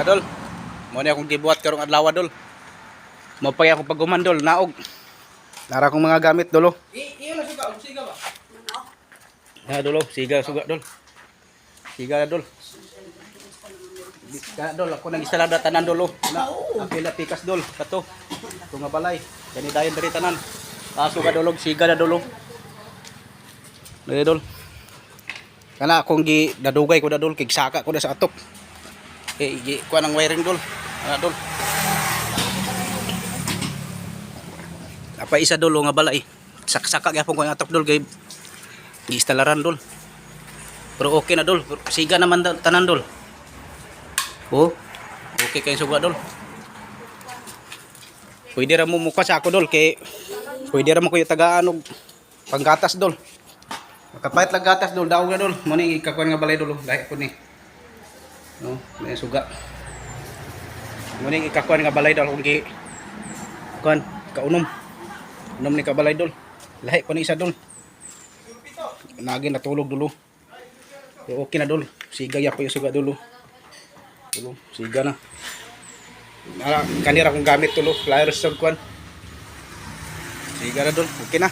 Dol, mo ni akong gibuhat karong adlaw dol. Mapay ako pag gumandol naog. Nara akong mga gamit dolo. Iyo na suga, siga ba? Dolo, siga suga dol. Siga dol. Dol ako nang isalada tanan dolo. Na apila pikas dol kato. Ito nga balay. Gani dayon diri tanan. Suga dolo, siga na dolo. Dol. Kana akong gi dadugay ko na dol kig saka ko na sa atok. Kuha ng wiring dol. Dol. Apa isa dol nga balay. Saka gyapon ko ang atok dol kay giistalaran dol. Pero okay na dol. Siga naman tanan dol. Oh. Okay kay suga dol. Pwede ra mo mukha sa ako dol kay pwede ra mo ko yung tagaan og panggatas dol. Makapait lang gatas dol, daog na dol. Mo ni ikakuan nga balay dol, lahi ko ni. No, may suga. Mo ni ikakuan nga balay dol kung gi kuan kaunom. Unom ni ka balay dol. Lahi ko ni isa dol. Nagi natulog dolo. So, okay na dol. Siga ya pa yung suga dolo. Dolo, siga na. Kanira kong gamit dolo, pliers og kuan. Siga na dol, okay na.